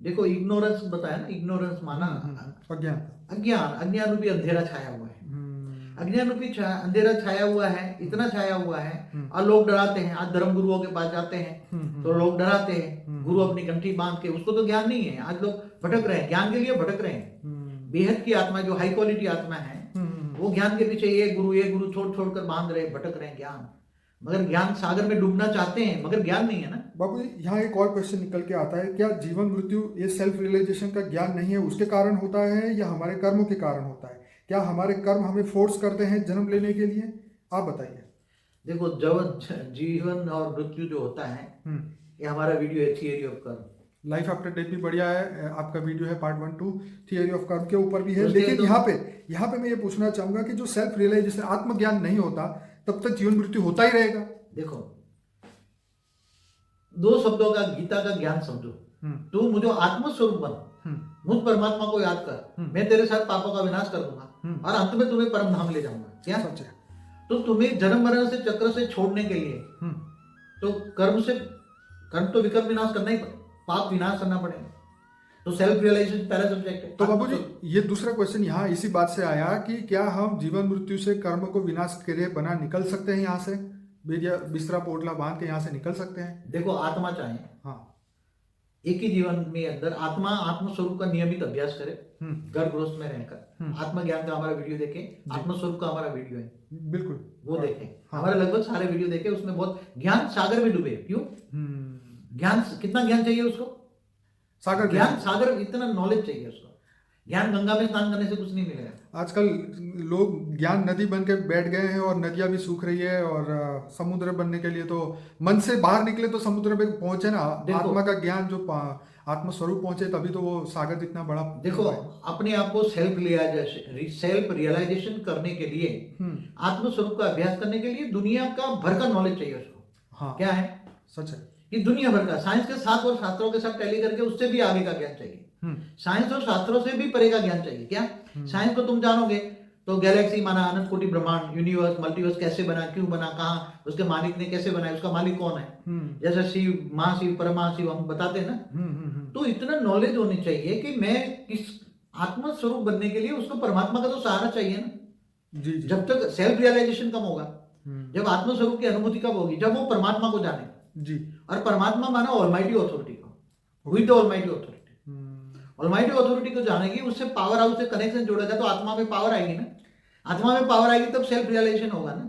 देखो इग्नोरेंस बताया ना, इग्नोरेंस माना अज्ञान। अज्ञान रूपी अंधेरा छाया हुआ है। अज्ञान रूपी अंधेरा छाया हुआ है, इतना छाया हुआ है। और लोग डराते हैं, आज धर्म गुरुओं के पास जाते हैं तो लोग डराते हैं, गुरु अपनी घंटी बांध के, उसको तो ज्ञान नहीं है। आज लोग भटक रहे हैं, ज्ञान के लिए भटक रहे हैं। बेहद की आत्मा जो हाई क्वालिटी आत्मा है वो ज्ञान के पीछे ये गुरु छोड़ छोड़ कर बांध रहे, भटक रहे हैं ज्ञान, मगर ज्ञान सागर में डूबना चाहते हैं, मगर ज्ञान नहीं है ना। बाबू जी, यहाँ एक और क्वेश्चन निकल के आता है, क्या जीवन मृत्यु ये सेल्फ रियलाइजेशन का ज्ञान नहीं है उसके कारण होता है या हमारे कर्मों के कारण होता है? क्या हमारे कर्म हमें फोर्स करते हैं जन्म लेने के लिए? आप बताइए। देखो जब जीवन और मृत्यु जो होता है, ये हमारा वीडियो है थियरी ऑफ कर्म, लाइफ आफ्टर डेथ भी बढ़िया है, आपका वीडियो है पार्ट 1 2 थियरी ऑफ कर्म के ऊपर भी है। लेकिन यहाँ पे मैं ये पूछना चाहूंगा कि जो सेल्फ रियलाइजेशन आत्मज्ञान नहीं होता तब तक जीवन मृत्यु होता ही रहेगा। देखो दो शब्दों का गीता का ज्ञान समझो, तू मुझे आत्मस्वरूप बन, मुझ परमात्मा को याद कर, मैं तेरे साथ पापों का विनाश कर दूंगा और अंत में तुम्हें परम धाम ले जाऊंगा। क्या सच है? तो तुम्हें जन्म मरण से चक्र से छोड़ने के लिए तो कर्म तो विकर्म विनाश करना ही, पाप विनाश करना पड़ेगा। तो सेल्फ रियलाइजेशन पहला सब्जेक्ट है। तो बाबू जी, ये दूसरा क्वेश्चन यहाँ इसी बात से आया कि क्या हम जीवन मृत्यु से कर्म को विनाश करे बना निकल सकते हैं, यहाँ से बिस्तरा पोटला बांध के यहाँ से निकल सकते हैं? देखो आत्मा चाहे, हाँ, एक ही जीवन में अंदर आत्मा आत्मस्वरूप का नियमित अभ्यास करे, गर्भ गृहस्थ में रहकर आत्मज्ञान का हमारा वीडियो देखे, आत्मस्वरूप का हमारा वीडियो है, बिल्कुल वो देखें। हमारे लगभग सारे वीडियो देखे, उसमें बहुत ज्ञान सागर में डूबे। क्यों? ज्ञान, कितना ज्ञान चाहिए उसको? सागर ज्ञान सागर, इतना नॉलेज चाहिए उसको। ज्ञान गंगा में स्नान करने से कुछ नहीं मिलेगा। आजकल लोग ज्ञान नदी बन के बैठ गए हैं और नदियां भी सूख रही है, और समुद्र बनने के लिए तो मन से बाहर निकले तो समुद्र पे पहुंचे ना। आत्मा का ज्ञान जो आत्म स्वरूप पहुंचे तभी तो वो सागर जितना बड़ा। देखो अपने आप को सेल्फ रियलाइजेशन करने के लिए, आत्म स्वरूप का अभ्यास करने के लिए दुनिया का भर का नॉलेज चाहिए उसको। हाँ, क्या है? सच है कि दुनिया भर का, साइंस के साथ और शास्त्रों के साथ टैली करके उससे भी आगे का ज्ञान चाहिए। साइंस और शास्त्रों से भी परे का ज्ञान चाहिए। क्या? साइंस को तुम जानोगे तो गैलेक्सी माना, अनंत कोटि ब्रह्मांड, यूनिवर्स, मल्टीवर्स कैसे बना, क्यों बना, कहाँ, उसके मालिक ने कैसे बनाया, उसका मालिक कौन है, जैसे शिव, महाशिव, परमाशिव हम बताते हैं ना। तो इतना नॉलेज होनी चाहिए कि मैं किस आत्म स्वरूप बनने के लिए उसको परमात्मा का तो सहारा चाहिए ना। जी। जब तक सेल्फ रियलाइजेशन कम होगा, जब आत्म स्वरूप की अनुभूति कब होगी, जब वो परमात्मा को जाने जी। और परमात्मा माना ऑलमाइटी ऑथोरिटी को, हुई तो ऑलमाइटी ऑथोरिटी, ऑलमाइटी ऑथोरिटी को जानेगी, उससे पावर हाउस से कनेक्शन जोड़ेगा तो आत्मा में पावर आएगी ना। आत्मा में पावर आएगी तब सेल्फ रियलाइजेशन होगा ना।